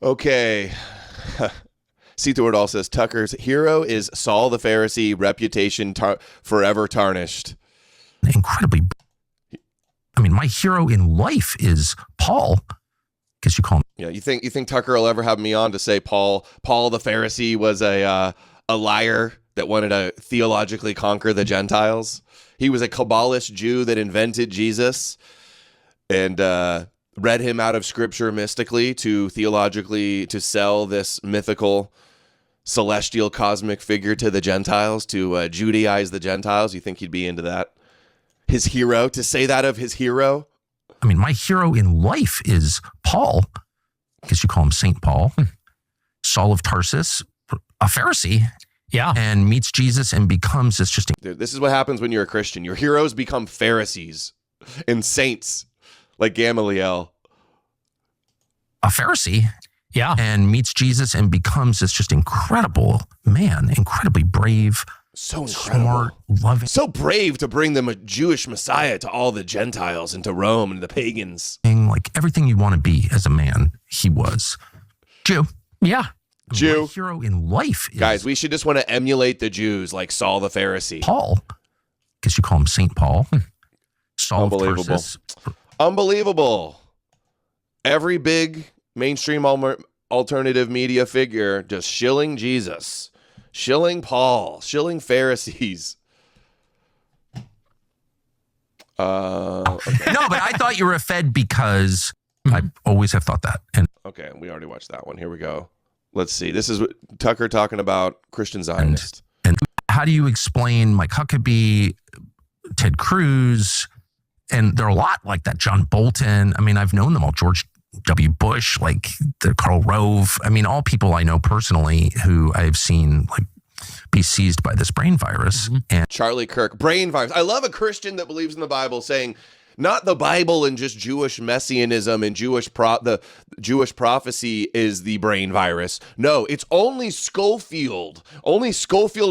Okay. See through it all says Tucker's hero is Saul the Pharisee, reputation forever tarnished. Incredibly. I mean, my hero in life is Paul. Guess you call him. Yeah, you think Tucker will ever have me on to say Paul the Pharisee was a liar that wanted to theologically conquer the Gentiles? He was a Kabbalist Jew that invented Jesus and read him out of Scripture mystically to theologically to sell this mythical celestial cosmic figure to the Gentiles, to Judaize the Gentiles. You think he'd be into that? His hero, to say that of his hero? I mean, my hero in life is Paul. I guess you call him Saint Paul. Saul of Tarsus, a Pharisee. Yeah. And meets Jesus and becomes this just... Dude, this is what happens when you're a Christian. Your heroes become Pharisees and saints like Gamaliel. A Pharisee. Yeah. And meets Jesus and becomes this just incredible man, incredibly brave, so incredible, smart, loving, so brave to bring them a Jewish Messiah to all the Gentiles and to Rome and the pagans. Like everything you want to be as a man, he was. Jew. Yeah. Jew. My hero in life is... Guys, we should just want to emulate the Jews like Saul the Pharisee. Paul. Guess you call him Saint Paul. Saul of Unbelievable. Tarsus. Unbelievable. Every big mainstream alternative media figure just shilling Jesus, shilling Paul, shilling Pharisees. Okay. No, but I thought you were a Fed because I always have thought that. And okay, we already watched that one. Here we go. Let's see. This is what Tucker talking about Christian Zionist. And how do you explain Mike Huckabee, Ted Cruz, and there are a lot like that, John Bolton. I mean, I've known them all, George W. Bush, like the Karl Rove. I mean, all people I know personally who I've seen like be seized by this brain virus. And Charlie Kirk, brain virus. I love a Christian that believes in the Bible saying, not the Bible and just Jewish messianism and the Jewish prophecy is the brain virus. No, it's only Schofield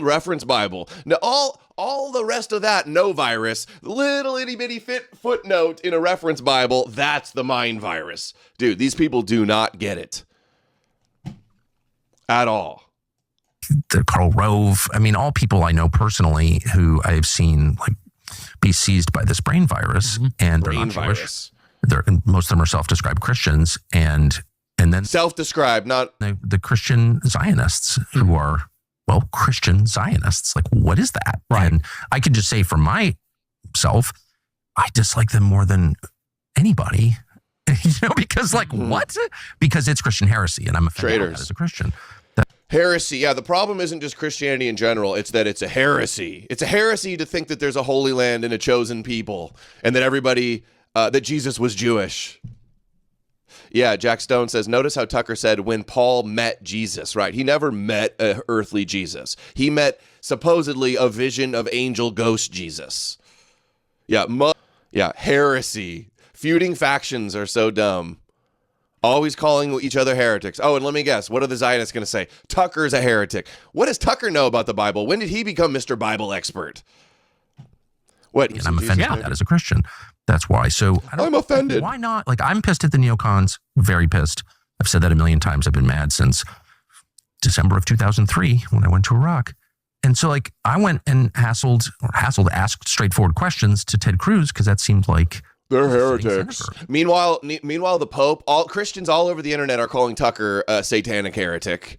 reference Bible. Now, all the rest of that, no virus. Little itty bitty footnote in a reference Bible, that's the mind virus. Dude, these people do not get it at all. The Karl Rove. I mean, all people I know personally who I've seen like be seized by this brain virus, and they're not Jewish. Most of them are self-described Christians, and then self-described, not the Christian Zionists who are, well, Christian Zionists. Like, what is that? Right. And I can just say for myself, I dislike them more than anybody. Because like what? Because it's Christian heresy, and I'm offended by that as a Christian. Heresy. Yeah, the problem isn't just Christianity in general. It's that it's a heresy. It's a heresy to think that there's a holy land and a chosen people and that everybody, that Jesus was Jewish. Yeah, Jack Stone says, notice how Tucker said when Paul met Jesus, right? He never met an earthly Jesus. He met supposedly a vision of angel ghost Jesus. Yeah, heresy. Feuding factions are so dumb. Always calling each other heretics. Oh, and let me guess. What are the Zionists going to say? Tucker's a heretic. What does Tucker know about the Bible? When did he become Mr. Bible expert? What? And I'm offended by that as a Christian. That's why. So I'm offended. Why not? Like, I'm pissed at the neocons. Very pissed. I've said that a million times. I've been mad since December of 2003 when I went to Iraq. And so, like, I went and asked straightforward questions to Ted Cruz because that seemed like they're heretics. Meanwhile, the Pope, all Christians all over the internet are calling Tucker a satanic heretic.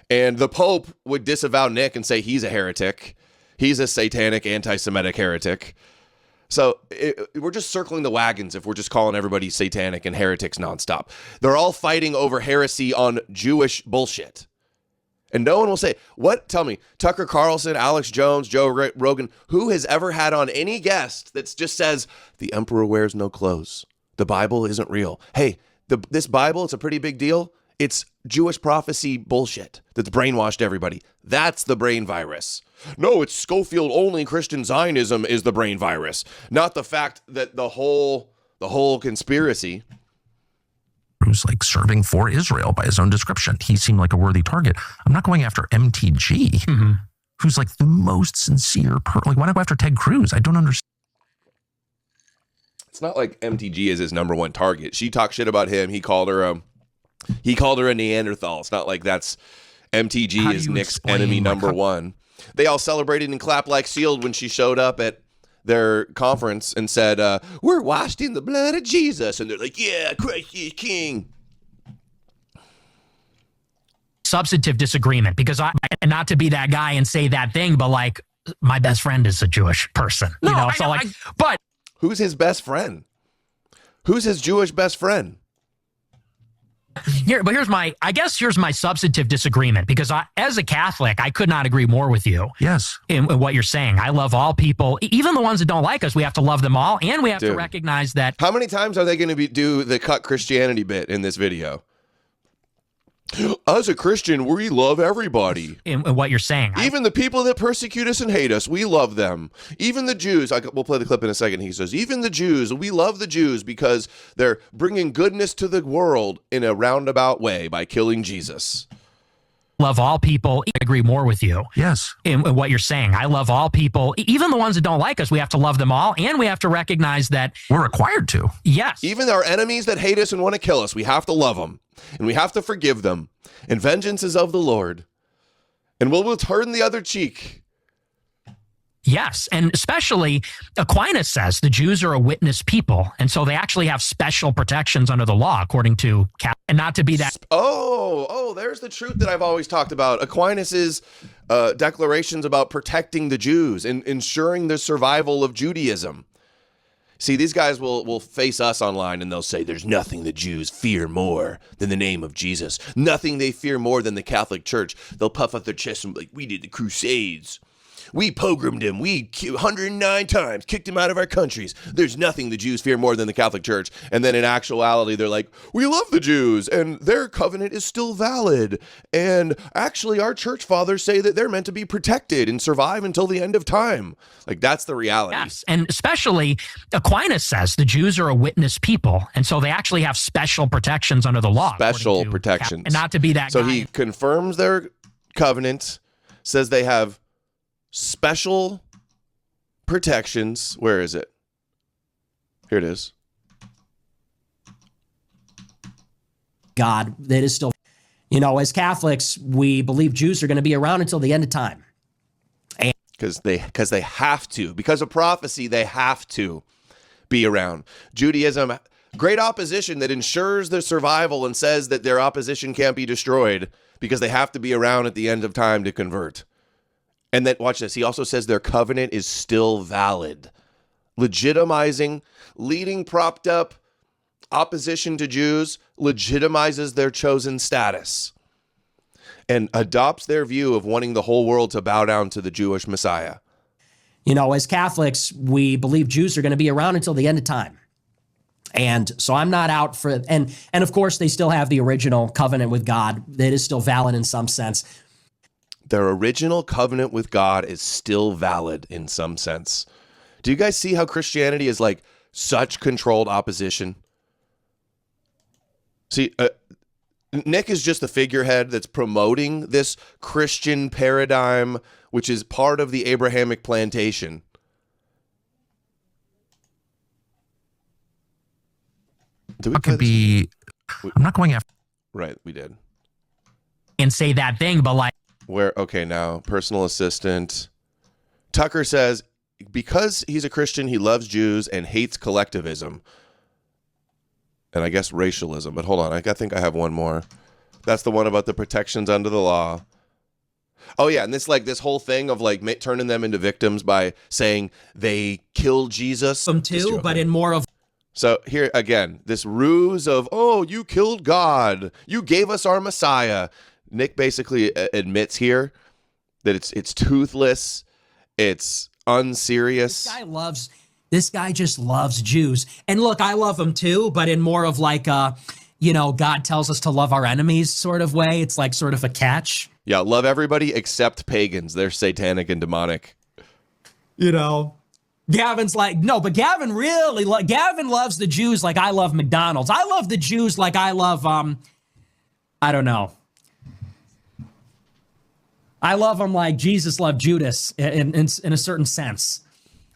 And the Pope would disavow Nick and say he's a heretic. He's a satanic, anti-Semitic heretic. So we're just circling the wagons if we're just calling everybody satanic and heretics nonstop. They're all fighting over heresy on Jewish bullshit. And no one will say, what? Tell me, Tucker Carlson, Alex Jones, Joe Rogan, who has ever had on any guest that just says, the emperor wears no clothes. The Bible isn't real. Hey, this Bible, it's a pretty big deal. It's Jewish prophecy bullshit that's brainwashed everybody. That's the brain virus. No, it's Schofield only Christian Zionism is the brain virus. Not the fact that the whole conspiracy who's like serving for Israel by his own description. He seemed like a worthy target. I'm not going after MTG, who's like the most sincere like, why not go after Ted Cruz? I don't understand. It's not like MTG is his number one target. She talked shit about him. He called her He called her a Neanderthal. It's not like that's MTG is Nick's enemy number one. They all celebrated and clapped like sealed when she showed up at their conference and said, we're washed in the blood of Jesus. And they're like, yeah, Christ is king. Substantive disagreement, because and not to be that guy and say that thing, but like my best friend is a Jewish person, but who's his best friend? Who's his Jewish best friend? Here's my substantive disagreement, because as a Catholic, I could not agree more with you. Yes. In what you're saying. I love all people, even the ones that don't like us. We have to love them all, and we have to recognize that. How many times are they going to do the cut Christianity bit in this video? As a Christian, we love everybody. In what you're saying. Even the people that persecute us and hate us, we love them. Even the Jews, we'll play the clip in a second. He says, even the Jews, we love the Jews because they're bringing goodness to the world in a roundabout way by killing Jesus. Love all people. I agree more with you. Yes. In what you're saying. I love all people, even the ones that don't like us. We have to love them all, and we have to recognize that we're required to. Yes. Even our enemies that hate us and want to kill us, we have to love them, and we have to forgive them. And vengeance is of the Lord, and we'll turn the other cheek. Yes, and especially Aquinas says the Jews are a witness people, and so they actually have special protections under the law, according to Catholic. And not to be that. Oh, there's the truth that I've always talked about. Aquinas's declarations about protecting the Jews and ensuring the survival of Judaism. See, these guys will face us online and they'll say there's nothing the Jews fear more than the name of Jesus. Nothing they fear more than the Catholic Church. They'll puff up their chest and be like, we did the Crusades. We pogromed him. We 109 times kicked him out of our countries. There's nothing the Jews fear more than the Catholic Church. And then in actuality, they're like, we love the Jews and their covenant is still valid. And actually, our church fathers say that they're meant to be protected and survive until the end of time. Like, that's the reality. Yes, and especially Aquinas says the Jews are a witness people, and so they actually have special protections under the law. Special protections. And not to be that so guy. He confirms their covenant, says they have special protections. Where is it? Here it is. God, that is still, as Catholics, we believe Jews are going to be around until the end of time. Because they have to. Because of prophecy, they have to be around. Judaism, great opposition that ensures their survival and says that their opposition can't be destroyed because they have to be around at the end of time to convert. And then, watch this, he also says their covenant is still valid. Legitimizing, leading propped up opposition to Jews legitimizes their chosen status and adopts their view of wanting the whole world to bow down to the Jewish Messiah. As Catholics, we believe Jews are going to be around until the end of time. And so I'm not out for, and of course they still have the original covenant with God that is still valid in some sense. Their original covenant with God is still valid in some sense. Do you guys see how Christianity is like such controlled opposition? See, Nick is just the figurehead that's promoting this Christian paradigm, which is part of the Abrahamic plantation. I'm not going after. Right, we did. And say that thing, but like. Okay, now, personal assistant. Tucker says, because he's a Christian, he loves Jews and hates collectivism. And I guess racialism. But hold on, I think I have one more. That's the one about the protections under the law. Oh, yeah, and this whole thing of turning them into victims by saying they killed Jesus. Them too, but in more of. So here again, this ruse of, oh, you killed God. You gave us our Messiah. Nick basically admits here that it's toothless, it's unserious. This guy just loves Jews. And look, I love them too, but in more of God tells us to love our enemies sort of way. It's like sort of a catch. Yeah, love everybody except pagans. They're satanic and demonic. Gavin's like, no, but Gavin loves the Jews like I love McDonald's. I love the Jews like I love, I don't know. I love them like Jesus loved Judas in a certain sense.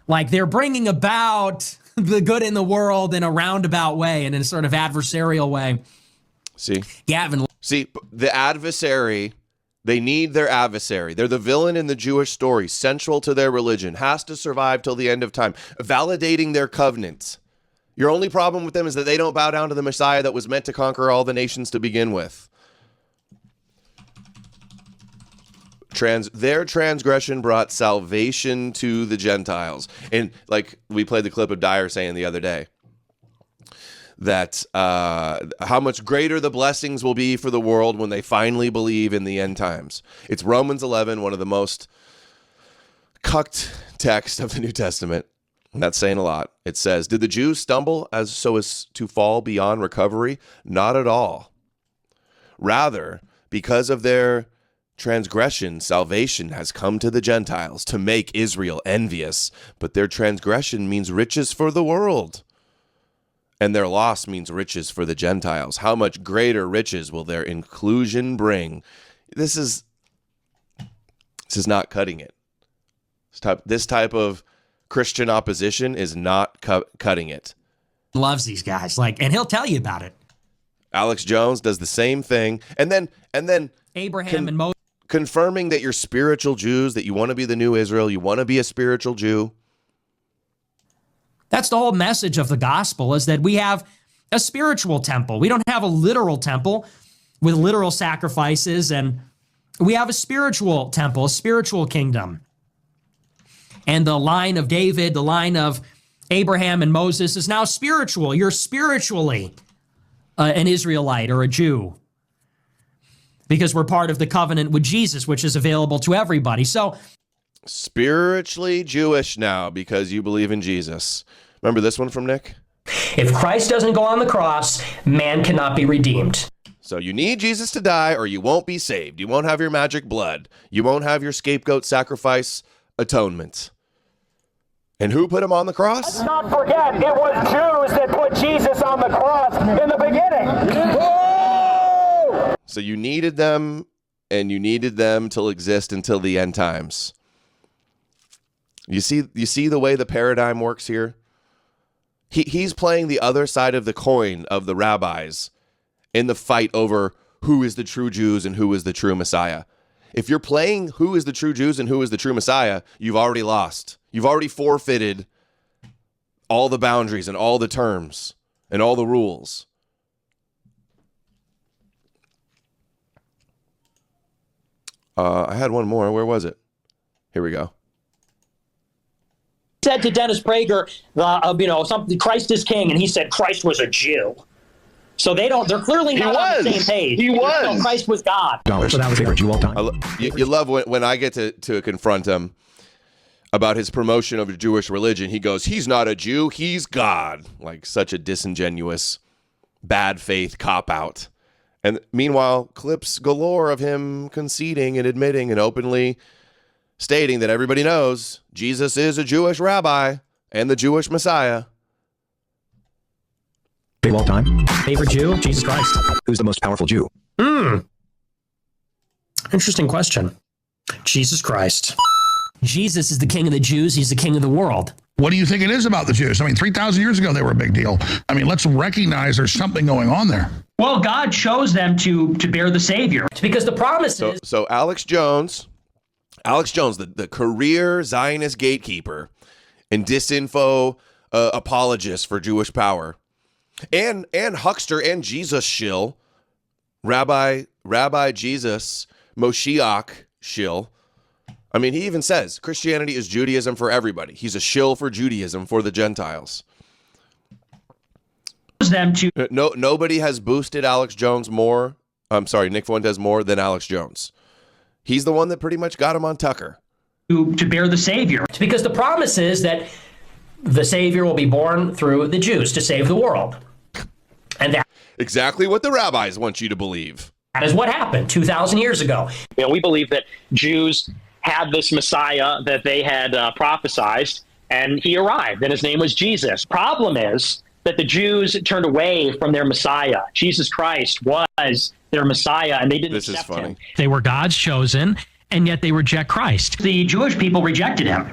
Like they're bringing about the good in the world in a roundabout way and in a sort of adversarial way. See? Gavin. See, the adversary, they need their adversary. They're the villain in the Jewish story, central to their religion, has to survive till the end of time, validating their covenant. Your only problem with them is that they don't bow down to the Messiah that was meant to conquer all the nations to begin with. Their transgression brought salvation to the Gentiles. And like we played the clip of Dyer saying the other day, that how much greater the blessings will be for the world when they finally believe in the end times. It's Romans 11, one of the most cucked texts of the New Testament. And that's saying a lot. It says, did the Jews stumble so as to fall beyond recovery? Not at all. Rather, because of their transgression, salvation has come to the Gentiles to make Israel envious. But their transgression means riches for the world, and their loss means riches for the Gentiles. How much greater riches will their inclusion bring? This is not cutting it. This type of Christian opposition is not cutting it. Loves these guys, and he'll tell you about it. Alex Jones does the same thing, and then Abraham and Moses confirming that you're spiritual Jews, that you want to be the new Israel, you want to be a spiritual Jew. That's the whole message of the gospel, is that we have a spiritual temple. We don't have a literal temple with literal sacrifices, and we have a spiritual temple, a spiritual kingdom. And the line of David, the line of Abraham and Moses is now spiritual. You're spiritually an Israelite or a Jew, because we're part of the covenant with Jesus, which is available to everybody. So spiritually Jewish now because you believe in Jesus. Remember this one from Nick? If Christ doesn't go on the cross, man cannot be redeemed. So you need Jesus to die or you won't be saved. You won't have your magic blood. You won't have your scapegoat sacrifice atonement. And who put him on the cross? Let's not forget, it was Jews that put Jesus on the cross in the beginning. Whoa! So you needed them, and you needed them to exist until the end times. You see the way the paradigm works here? He's playing the other side of the coin of the rabbis in the fight over who is the true Jews and who is the true Messiah. If you're playing who is the true Jews and who is the true Messiah, you've already lost. You've already forfeited all the boundaries and all the terms and all the rules. I had one more. Where was it? Here we go. Said to Dennis Prager, something, Christ is king, and he said Christ was a Jew. So they're clearly not on the same page. He was. No, Christ was God. So that was favorite Jew all time. You love when I get to confront him about his promotion of Jewish religion. He goes, he's not a Jew, he's God. Like such a disingenuous, bad faith cop-out. And meanwhile, clips galore of him conceding and admitting and openly stating that everybody knows Jesus is a Jewish rabbi and the Jewish Messiah. Big all time. Favorite Jew? Jesus Christ. Who's the most powerful Jew? Interesting question. Jesus Christ. Jesus is the king of the Jews. He's the king of the world. What do you think it is about the Jews? I mean, 3,000 years ago, they were a big deal. I mean, let's recognize there's something going on there. Well, God chose them to bear the Savior. It's because the promise is So Alex Jones, the career Zionist gatekeeper and disinfo apologist for Jewish power, and huckster and Jesus shill, Rabbi Jesus Moshiach shill. I mean, he even says Christianity is Judaism for everybody. He's a shill for Judaism for the Gentiles. Them to Nobody has boosted Alex Jones more. I'm sorry, Nick Fuentes more than Alex Jones. He's the one that pretty much got him on Tucker. to bear the Savior. It's because the promise is that the Savior will be born through the Jews to save the world. And that Exactly what the rabbis want you to believe. is what happened 2,000 years ago. We believe that Jews had this Messiah that they had prophesized, and he arrived, and his name was Jesus. Problem is that the Jews turned away from their Messiah. Jesus Christ was their Messiah, and they didn't This is accept funny. him. They were God's chosen, and yet they reject Christ. The Jewish people rejected him.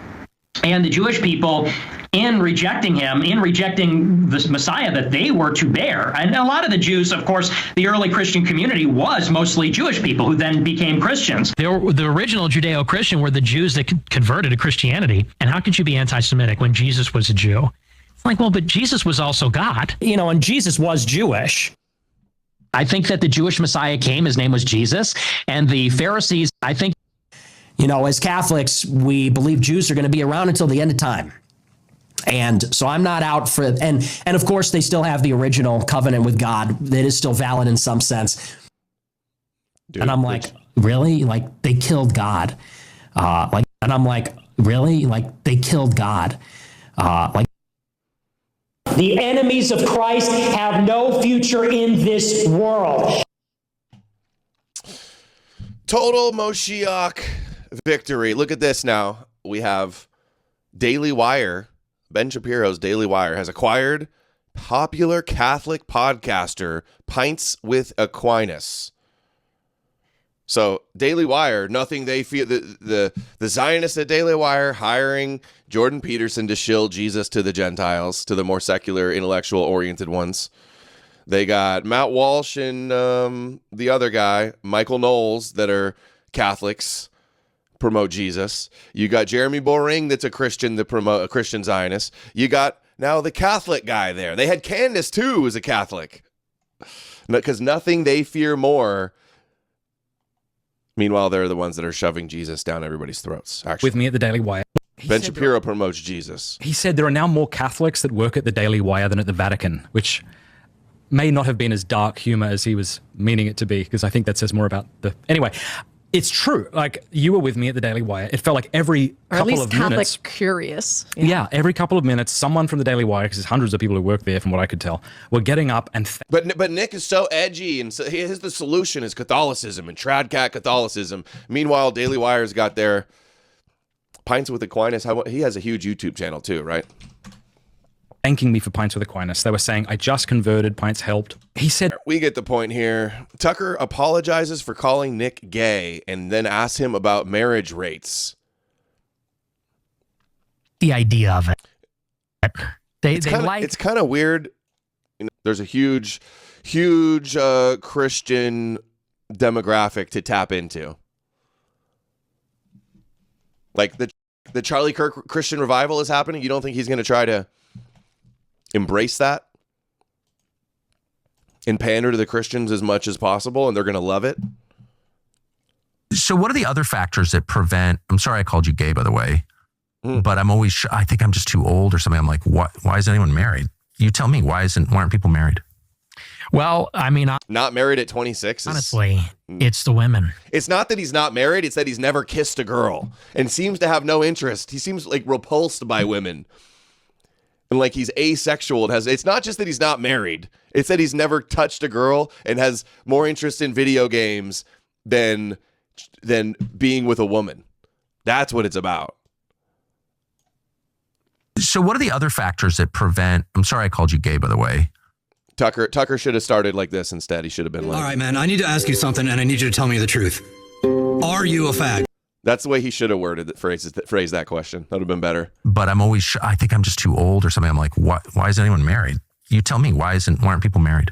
And the Jewish people in rejecting him, in rejecting the Messiah that they were to bear. And a lot of the Jews, of course, the early Christian community was mostly Jewish people who then became Christians. The original Judeo-Christian were the Jews that converted to Christianity. And how could you be anti-Semitic when Jesus was a Jew? It's like, well, but Jesus was also God. You know, and Jesus was Jewish. I think that the Jewish Messiah came, his name was Jesus, and the Pharisees, I think. You know, as Catholics, we believe Jews are going to be around until the end of time. And so I'm not out for, and of course they still have the original covenant with God that is still valid in some sense. Dude, and I'm like, really? Like they killed God. And I'm like, really? Like they killed God. The enemies of Christ have no future in this world. Total Moshiach victory. Look at this now. We have Daily Wire. Ben Shapiro's Daily Wire has acquired popular Catholic podcaster Pints with Aquinas. So Daily Wire, nothing they feel, the Zionists at Daily Wire hiring Jordan Peterson to shill Jesus to the Gentiles, to the more secular, intellectual oriented ones. They got Matt Walsh and the other guy, Michael Knowles, that are Catholics, promote Jesus. You got Jeremy Boring, that's a Christian, that promote a Christian Zionist. You got now the Catholic guy there. They had Candace too, who's a Catholic, because nothing they fear more. Meanwhile, they're the ones that are shoving Jesus down everybody's throats. Actually, with me at the Daily Wire. Ben Shapiro promotes Jesus. He said there are now more Catholics that work at the Daily Wire than at the Vatican, which may not have been as dark humor as he was meaning it to be, because I think that says more about the... Anyway, it's true. Like, you were with me at the Daily Wire. It felt like every couple of Catholic minutes... curious. Yeah, every couple of minutes, someone from the Daily Wire, because there's hundreds of people who work there from what I could tell, were getting up and... But Nick is so edgy, and so the solution is Catholicism and Tradcat Catholicism. Meanwhile, Daily Wire's got their Pints with Aquinas. He has a huge YouTube channel too, right? Thanking me for Pints with Aquinas. They were saying, I just converted, Pints helped. He said... We get the point here. Tucker apologizes for calling Nick gay and then asks him about marriage rates. The idea of it. It's kind of weird. You know, there's a huge Christian demographic to tap into. Like the Charlie Kirk Christian revival is happening. You don't think he's going to try to embrace that and pander to the Christians as much as possible, and they're going to love it? So what are the other factors that prevent... I'm sorry I called you gay, by the way, but I think I'm just too old or something. I'm like, why is anyone married? You tell me, why aren't people married? Well, I mean... Not married at 26? Honestly, it's the women. It's not that he's not married, it's that he's never kissed a girl and seems to have no interest. He seems like repulsed by women. And like he's asexual. It's not just that he's not married. It's that he's never touched a girl and has more interest in video games than being with a woman. That's what it's about. So what are the other factors that prevent... I'm sorry I called you gay, by the way. Tucker should have started like this instead. He should have been like... All right, man, I need to ask you something, and I need you to tell me the truth. Are you a fag? That's the way he should have phrased that question. That would have been better. But I think I'm just too old or something. I'm like, why is anyone married? You tell me, why aren't people married?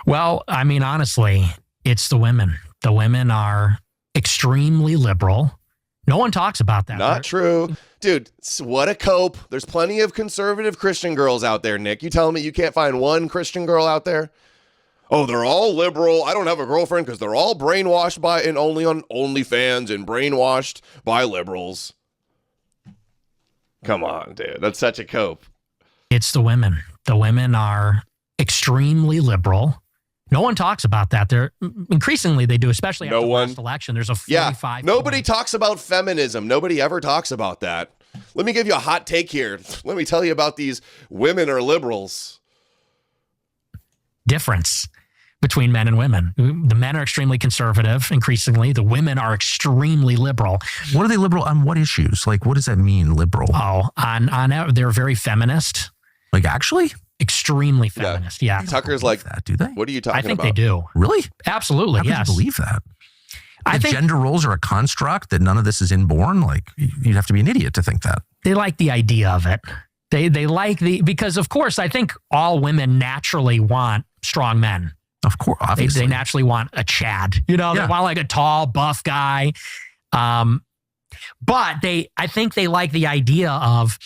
Well, I mean, honestly, it's the women. The women are extremely liberal. No one talks about that. Not true. Dude, what a cope. There's plenty of conservative Christian girls out there, Nick. You telling me you can't find one Christian girl out there? Oh, they're all liberal. I don't have a girlfriend because they're all brainwashed by and only on OnlyFans and brainwashed by liberals. Come on, dude. That's such a cope. It's the women. The women are extremely liberal. No one talks about that. They're increasingly they do, especially after the last election. There's a 45. Nobody talks about feminism. Nobody ever talks about that. Let me give you a hot take here. Let me tell you about these women are liberals. Difference between men and women. The men are extremely conservative, increasingly. The women are extremely liberal. What are they liberal on? What issues? Like, what does that mean, liberal? Oh, they're very feminist. Like, actually? Extremely feminist, yeah. Tucker's like, that, do they? What are you talking about? I think they do. Really? Absolutely, How yes. could you believe that? I think gender roles are a construct, that none of this is inborn? Like, you'd have to be an idiot to think that. They like the idea of it. They like because of course, I think all women naturally want strong men. Of course, obviously. They naturally want a Chad. They want like a tall, buff guy. But I think they like the idea of.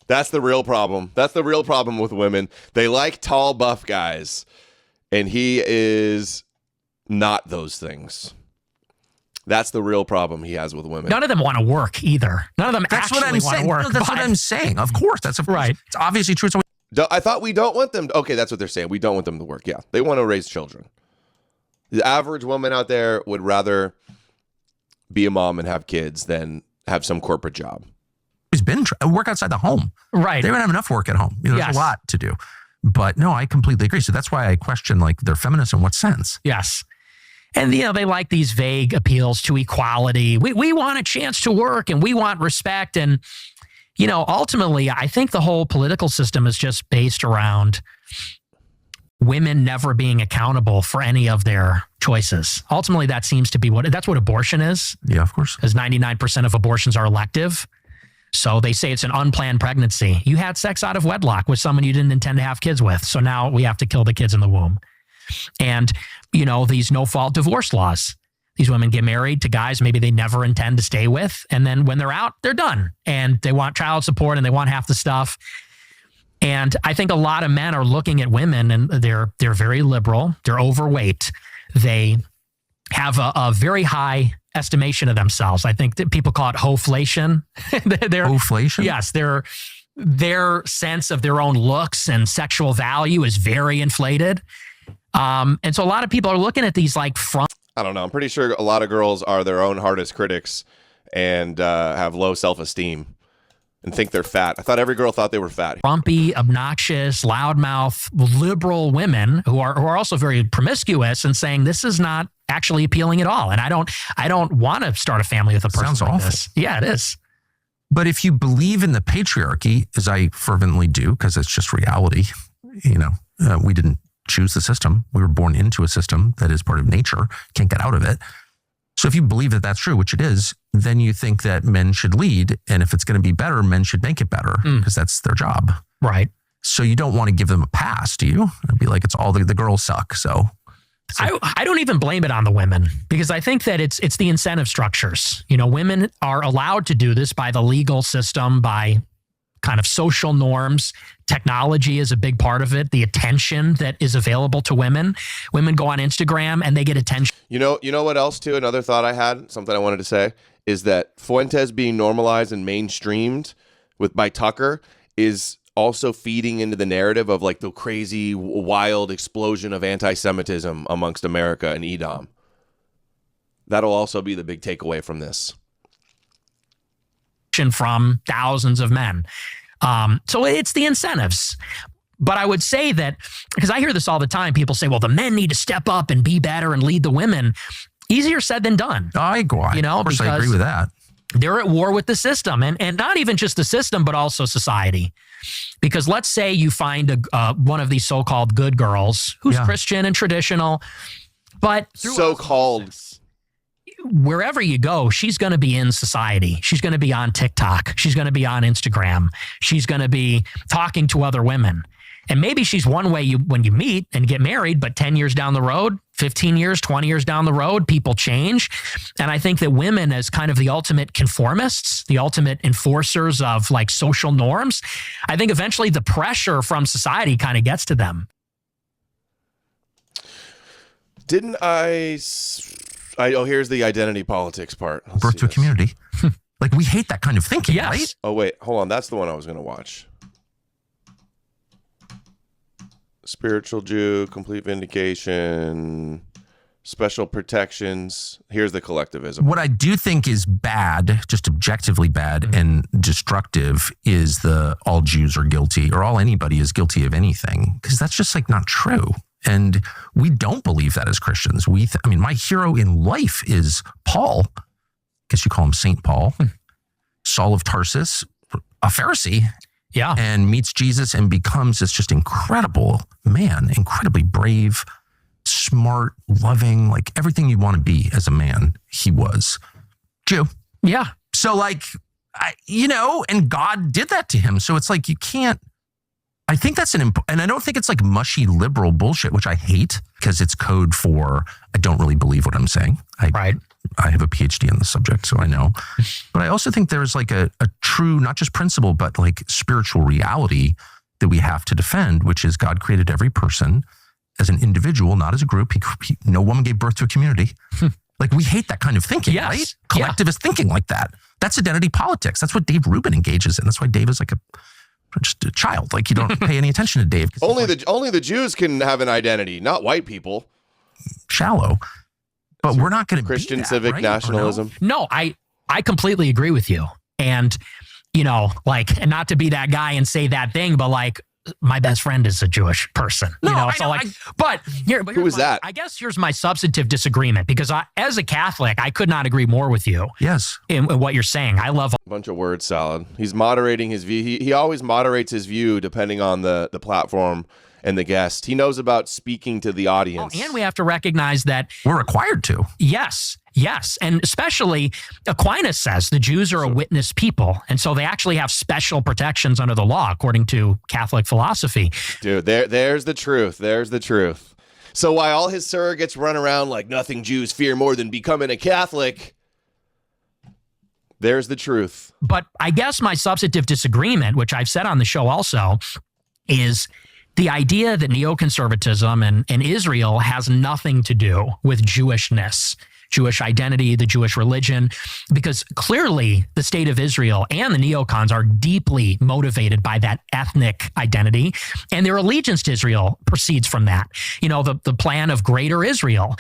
That's the real problem. That's the real problem with women. They like tall, buff guys, and he is not those things. That's the real problem he has with women. None of them want to work either. None of them that's actually what I'm want saying. to work. No, that's what I'm saying. Of course, right. It's obviously true. So I thought we don't want them. Okay, that's what they're saying. We don't want them to work. Yeah, they want to raise children. The average woman out there would rather be a mom and have kids than have some corporate job. He's been work outside the home. Right. They don't have enough work at home. There's a lot to do. But no, I completely agree. So that's why I question like their feminism in what sense? Yes. And, they like these vague appeals to equality. We want a chance to work and we want respect. And, ultimately, I think the whole political system is just based around women never being accountable for any of their choices. Ultimately, that seems to be that's what abortion is. Yeah, of course. Because 99% of abortions are elective. So they say it's an unplanned pregnancy. You had sex out of wedlock with someone you didn't intend to have kids with. So now we have to kill the kids in the womb. And, these no-fault divorce laws. These women get married to guys maybe they never intend to stay with. And then when they're out, they're done. And they want child support and they want half the stuff. And I think a lot of men are looking at women and they're very liberal. They're overweight. They have a very high estimation of themselves. I think that people call it hoflation. Hoflation? Yes. Their sense of their own looks and sexual value is very inflated. And so a lot of people are looking at these like I don't know. I'm pretty sure a lot of girls are their own hardest critics and have low self-esteem and think they're fat. I thought every girl thought they were fat. Frumpy, obnoxious, loudmouth, liberal women who are also very promiscuous and saying this is not actually appealing at all. And I don't want to start a family with a person Sounds like awful. this. Yeah, it is. But if you believe in the patriarchy, as I fervently do, because it's just reality, we didn't choose the system. We were born into a system that is part of nature, can't get out of it. So if you believe that that's true, which it is, then you think that men should lead. And if it's going to be better, men should make it better because that's their job. Right. So you don't want to give them a pass, do you? It'd be like, it's all the girls suck. So I don't even blame it on the women because I think that it's the incentive structures. Women are allowed to do this by the legal system, by kind of social norms. Technology is a big part of it. The attention that is available to women. Women go on Instagram and they get attention. You know what else too? Another thought I had, something I wanted to say, is that Fuentes being normalized and mainstreamed by Tucker is also feeding into the narrative of like the crazy, wild explosion of anti-Semitism amongst America and Edom. That'll also be the big takeaway from this. From thousands of men. So it's the incentives. But I would say that, because I hear this all the time, people say, well, the men need to step up and be better and lead the women. Easier said than done. I agree. Of course, I agree with that. They're at war with the system, and not even just the system, but also society. Because let's say you find one of these so-called good girls who's Christian and traditional, but so-called. Wherever you go, she's going to be in society. She's going to be on TikTok. She's going to be on Instagram. She's going to be talking to other women. And maybe she's one way when you meet and get married, but 10 years down the road, 15 years, 20 years down the road, people change. And I think that women as kind of the ultimate conformists, the ultimate enforcers of like social norms, I think eventually the pressure from society kind of gets to them. Didn't here's the identity politics part. Birth to a community. Like, we hate that kind of thinking, yes. right? Oh, wait. Hold on. That's the one I was going to watch. Spiritual Jew, complete vindication, special protections. Here's the collectivism. What I do think is bad, just objectively bad and destructive, is the all Jews are guilty or all anybody is guilty of anything, because that's just like not true. And we don't believe that as Christians. My hero in life is Paul. I guess you call him Saint Paul. Saul of Tarsus, a Pharisee. Yeah. And meets Jesus and becomes this just incredible man, incredibly brave, smart, loving, like everything you want to be as a man, he was. Jew. Yeah. So like, and God did that to him. So it's like, you can't, I think that's and I don't think it's like mushy liberal bullshit, which I hate because it's code for, I don't really believe what I'm saying. I have a PhD on the subject, so I know. But I also think there's like a true, not just principle, but like spiritual reality that we have to defend, which is God created every person as an individual, not as a group. No woman gave birth to a community. Like, we hate that kind of thinking, right? Collectivist thinking like that. That's identity politics. That's what Dave Rubin engages in. That's why Dave is like just a child. Like, you don't pay any attention to Dave. Only the Jews can have an identity, not white people. Shallow. But we're not going to Christian be that, civic right? nationalism. No, I completely agree with you. And, like, and not to be that guy and say that thing, but like, my best friend is a Jewish person. No, but who is that? I guess here's my substantive disagreement, because as a Catholic, I could not agree more with you. Yes. In what you're saying. I love a bunch of word salad. He's moderating his view. He always moderates his view depending on the platform and the guest. He knows about speaking to the audience. and we have to recognize that we're required to. Yes. And especially Aquinas says the Jews are a witness people. And so they actually have special protections under the law, according to Catholic philosophy. Dude, there's the truth. There's the truth. So while all his surrogates run around like nothing Jews fear more than becoming a Catholic, there's the truth. But I guess my substantive disagreement, which I've said on the show also, is the idea that neoconservatism and Israel has nothing to do with Jewishness, Jewish identity, the Jewish religion, because clearly the state of Israel and the neocons are deeply motivated by that ethnic identity, and their allegiance to Israel proceeds from that. The plan of Greater Israel,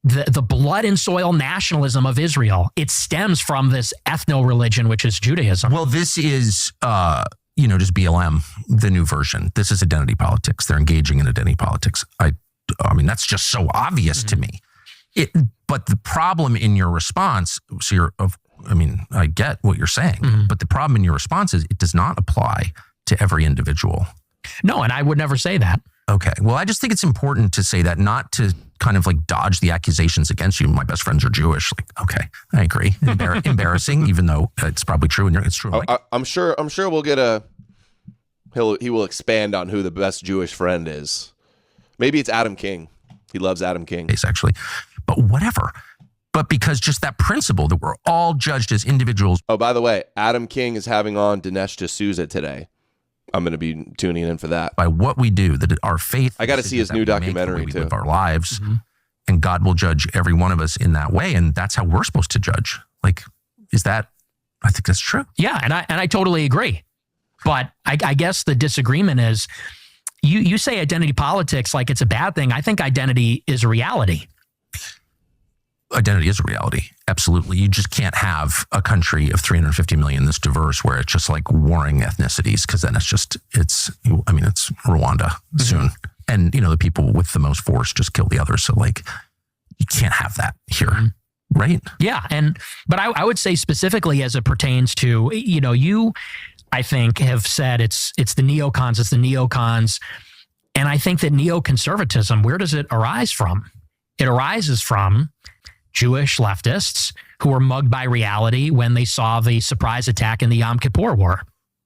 the blood and soil nationalism of Israel, it stems from this ethno-religion, which is Judaism. Well, this is, just BLM, the new version. This is identity politics. They're engaging in identity politics. I mean, that's just so obvious to me. But the problem in your response, I get what you're saying, but the problem in your response is it does not apply to every individual. No, and I would never say that. Okay. Well, I just think it's important to say that, not to kind of like dodge the accusations against you. My best friends are Jewish. Like, okay, I agree. Embarrassing, even though it's probably true and it's true. I'm sure we'll get he will expand on who the best Jewish friend is. Maybe it's Adam King. He loves Adam King. Actually. But whatever. But because just that principle that we're all judged as individuals. Oh, by the way, Adam King is having on Dinesh D'Souza today. I'm going to be tuning in for that. By what we do, that our faith. I got to see his new documentary too. We live our lives, and God will judge every one of us in that way, and that's how we're supposed to judge. Like, I think that's true. Yeah, and I totally agree. But I guess the disagreement is, you say identity politics like it's a bad thing. I think identity is a reality. Identity is a reality. Absolutely. You just can't have a country of 350 million that's diverse where it's just like warring ethnicities, because then it's Rwanda soon. And, the people with the most force just kill the others. So like, you can't have that here. Right? Yeah. But I would say specifically as it pertains to, you, I think, have said it's the neocons. And I think that neoconservatism, where does it arise from? It arises from Jewish leftists who were mugged by reality when they saw the surprise attack in the Yom Kippur War.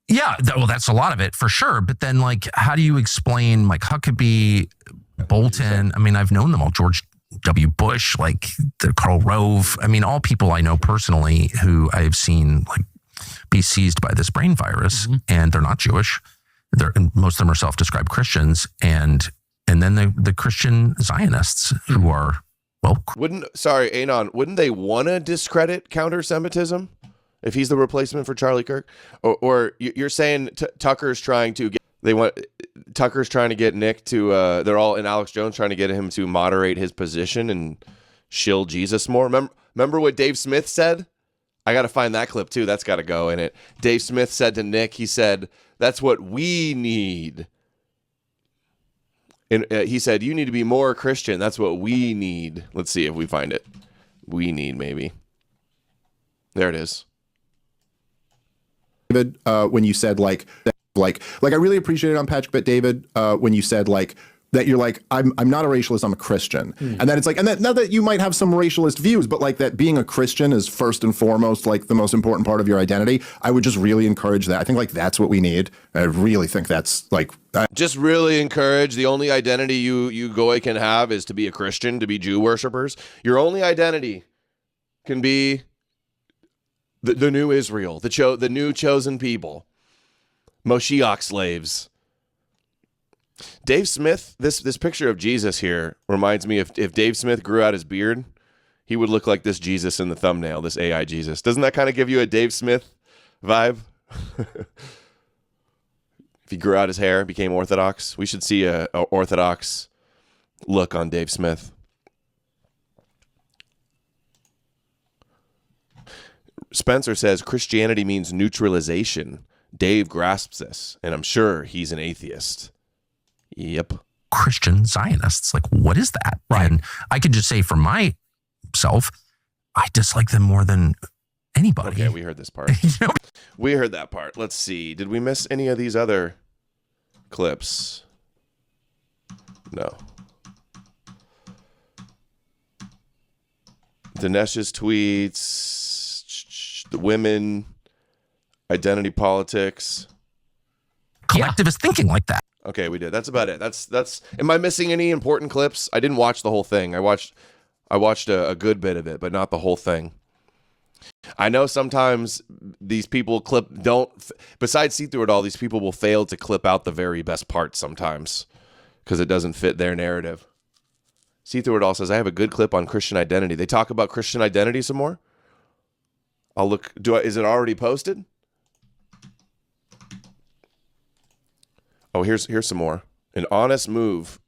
Yeah, that's a lot of it for sure. But then, like, how do you explain Mike Huckabee, Bolton? I mean, I've known them all. George W. Bush, like the Karl Rove. I mean, all people I know personally who I have seen like be seized by this brain virus, and they're not Jewish. Most of them are self-described Christians, and then the Christian Zionists who are. Well, wouldn't they want to discredit counter-Semitism if he's the replacement for Charlie Kirk? Or you're saying Tucker's trying to get Nick to, they're all in Alex Jones trying to get him to moderate his position and shill Jesus more. Remember what Dave Smith said? I got to find that clip too. That's got to go in it. Dave Smith said to Nick, he said, "That's what we need." And he said, "You need to be more Christian. That's what we need." Let's see if we find it. We need, maybe. There it is. David, when you said like I really appreciated on Patrick, but David, when you said like that you're like, I'm not a racialist, I'm a Christian. And then it's like, and that, not that you might have some racialist views, but like that being a Christian is first and foremost like the most important part of your identity. I would just really encourage that. I think like that's what we need. I really think that's like, just really encourage the only identity you goy can have is to be a Christian, to be Jew worshipers. Your only identity can be the new Israel, the new chosen people, Moshiach slaves. Dave Smith, this picture of Jesus here reminds me if Dave Smith grew out his beard, he would look like this Jesus in the thumbnail, this AI Jesus. Doesn't that kind of give you a Dave Smith vibe? If he grew out his hair, became Orthodox, we should see a Orthodox look on Dave Smith. Spencer says Christianity means neutralization. Dave grasps this, and I'm sure he's an atheist. Yep. Christian Zionists. Like, what is that? Right. And I can just say for myself, I dislike them more than anybody. Okay, we heard this part. We heard that part. Let's see. Did we miss any of these other clips? No. Dinesh's tweets, the women, identity politics. Collectivist thinking like that. Okay, we did. That's about it. That's. Am I missing any important clips? I didn't watch the whole thing. I watched a good bit of it, but not the whole thing. I know sometimes these people besides see through it all, these people will fail to clip out the very best parts sometimes because it doesn't fit their narrative. See through it all says, I have a good clip on Christian identity. They talk about Christian identity some more. I'll look. Is it already posted? Oh, here's some more. An honest move,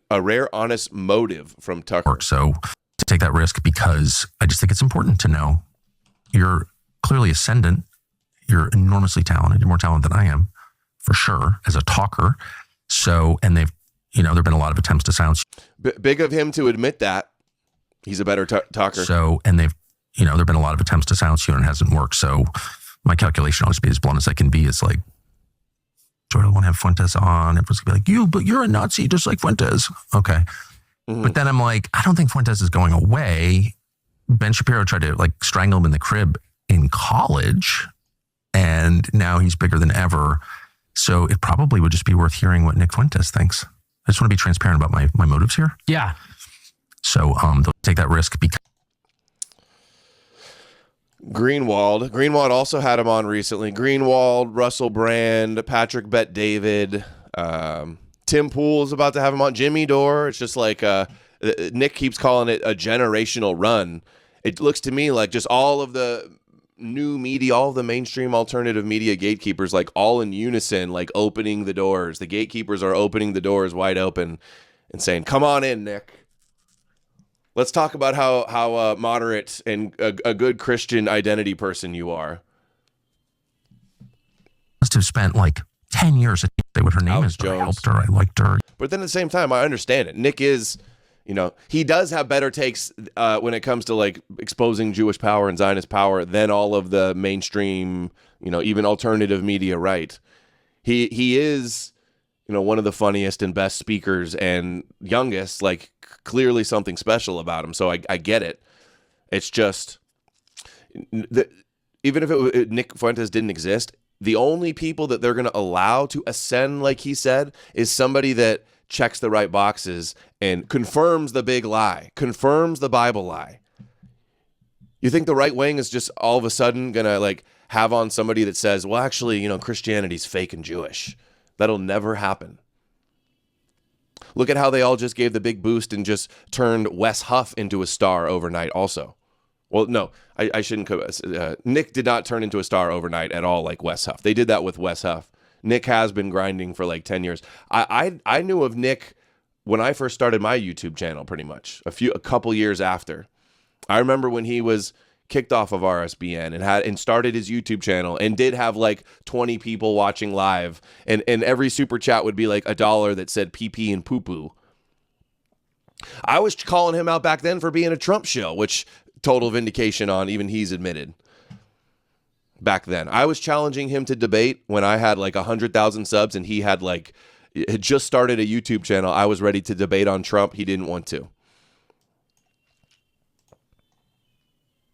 a rare honest motive from Tucker. So to take that risk because I just think it's important to know you're clearly ascendant. You're enormously talented. You're more talented than I am, for sure, as a talker. So, and there've been a lot of attempts to silence. Big of him to admit that he's a better talker. So, and there've been a lot of attempts to silence you and it hasn't worked. So my calculation, I'll just be as blunt as I can be, is like, do I want to have Fuentes on? Everyone's gonna be like, but you're a Nazi just like Fuentes. Okay. Mm-hmm. But then I'm like, I don't think Fuentes is going away. Ben Shapiro tried to like strangle him in the crib in college, and now he's bigger than ever. So it probably would just be worth hearing what Nick Fuentes thinks. I just want to be transparent about my motives here. Yeah. So they'll take that risk because Greenwald also had him on recently. Greenwald, Russell Brand, Patrick Bet-David, Tim Pool's about to have him on. Jimmy Dore. It's just like Nick keeps calling it a generational run. It looks to me like just all of the new media, all of the mainstream alternative media gatekeepers, like all in unison, like opening the doors. The gatekeepers are opening the doors wide open and saying, "Come on in, Nick. Let's talk about how moderate and a good Christian identity person you are." Must have spent like 10 years to say what her name is. But I helped her. I liked her. But then at the same time, I understand it. Nick is, he does have better takes when it comes to like exposing Jewish power and Zionist power than all of the mainstream, even alternative media. Right? He is, one of the funniest and best speakers and youngest. Like clearly something special about him. So I get it. It's just even if Nick Fuentes didn't exist, the only people that they're going to allow to ascend, like he said, is somebody that checks the right boxes and confirms the big lie, confirms the Bible lie. You think the right wing is just all of a sudden going to like have on somebody that says, well, actually, Christianity's fake and Jewish. That'll never happen. Look at how they all just gave the big boost and just turned Wes Huff into a star overnight also. Well, no, I shouldn't. Nick did not turn into a star overnight at all like Wes Huff. They did that with Wes Huff. Nick has been grinding for like 10 years. I knew of Nick when I first started my YouTube channel pretty much, a couple years after. I remember when he was kicked off of RSBN and started his YouTube channel and did have like 20 people watching live, and every super chat would be like $1 that said PP and poo poo. I was calling him out back then for being a Trump shill, which total vindication on, even he's admitted. Back then I was challenging him to debate when I had like 100,000 subs and he had like had just started a YouTube channel. I was ready to debate on Trump. He didn't want to.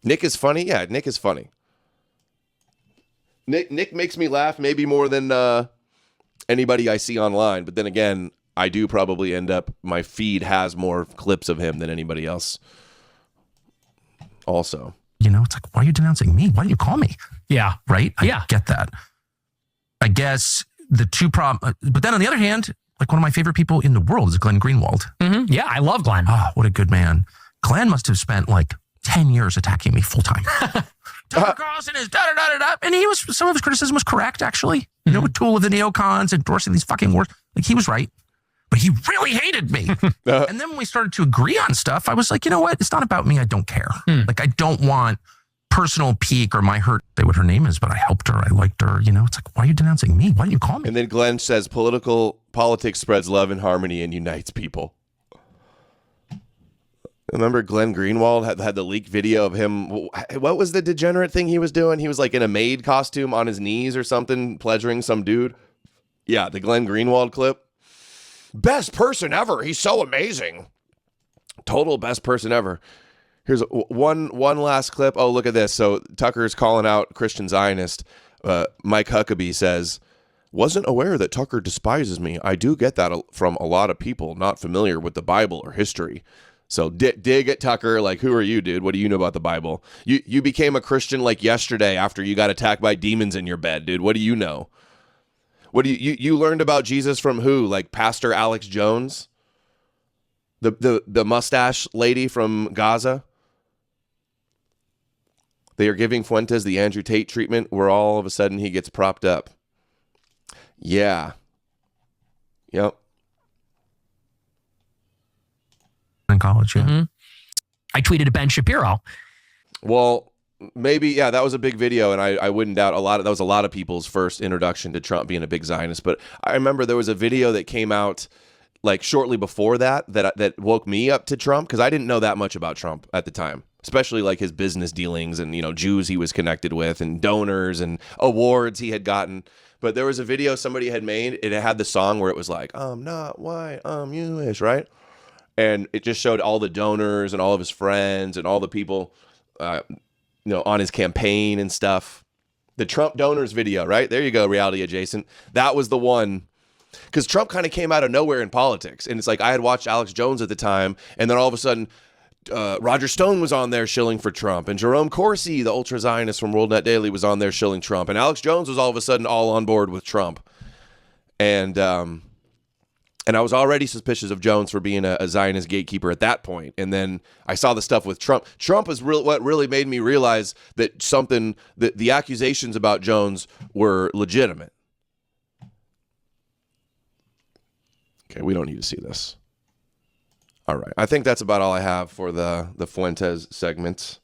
Nick is funny. Yeah, Nick is funny. Nick makes me laugh maybe more than anybody I see online. But then again, I do probably end up, my feed has more clips of him than anybody else. Also. You know, it's like, why are you denouncing me? Why do you call me? Yeah. Right? I get that. I guess the two problems, but then on the other hand, like one of my favorite people in the world is Glenn Greenwald. Mm-hmm. Yeah, I love Glenn. Oh, what a good man. Glenn must have spent like 10 years attacking me full time. Tucker Carlson is da-da-da-da-da. And he was, some of his criticism was correct, actually. You know, a tool of the neocons, endorsing these fucking wars. Like, he was right. But he really hated me. And then when we started to agree on stuff, I was like, you know what? It's not about me. I don't care. Like, I don't want personal pique or my hurt, say what her name is, but I helped her. I liked her. You know, it's like, why are you denouncing me? Why do you call me? And then Glenn says, politics spreads love and harmony and unites people. Remember Glenn Greenwald had the leaked video of him. What was the degenerate thing he was doing? He was like in a maid costume on his knees or something, pleasuring some dude. Yeah, the Glenn Greenwald clip. Best person ever. He's so amazing. Total best person ever. Here's one last clip. Oh, look at this. So Tucker's calling out Christian Zionist. Mike Huckabee says, wasn't aware that Tucker despises me. I do get that from a lot of people not familiar with the Bible or history. So dig at Tucker. Like, who are you, dude? What do you know about the Bible? You became a Christian like yesterday after you got attacked by demons in your bed, dude. What do you know? What do you learned about Jesus from who? Like Pastor Alex Jones? The mustache lady from Gaza? They are giving Fuentes the Andrew Tate treatment where all of a sudden he gets propped up. Yeah. Yep. In college, yeah. Mm-hmm. I tweeted at Ben Shapiro. Well, maybe, yeah, that was a big video, and I wouldn't doubt that was a lot of people's first introduction to Trump being a big Zionist. But I remember there was a video that came out like shortly before that woke me up to Trump, because I didn't know that much about Trump at the time, especially like his business dealings and, you know, Jews he was connected with and donors and awards he had gotten. But there was a video somebody had made. It had the song where it was like, I'm not white, I'm Jewish, right? And it just showed all the donors and all of his friends and all the people, on his campaign and stuff. The Trump donors video, right? There you go, reality adjacent. That was the one, because Trump kind of came out of nowhere in politics. And it's like, I had watched Alex Jones at the time, and then all of a sudden, Roger Stone was on there shilling for Trump, and Jerome Corsi, the ultra-Zionist from World Net Daily, was on there shilling Trump, and Alex Jones was all of a sudden all on board with Trump. And I was already suspicious of Jones for being a Zionist gatekeeper at that point. And then I saw the stuff with Trump. Trump is what really made me realize that the accusations about Jones were legitimate. Okay, we don't need to see this. All right. I think that's about all I have for the Fuentes segment.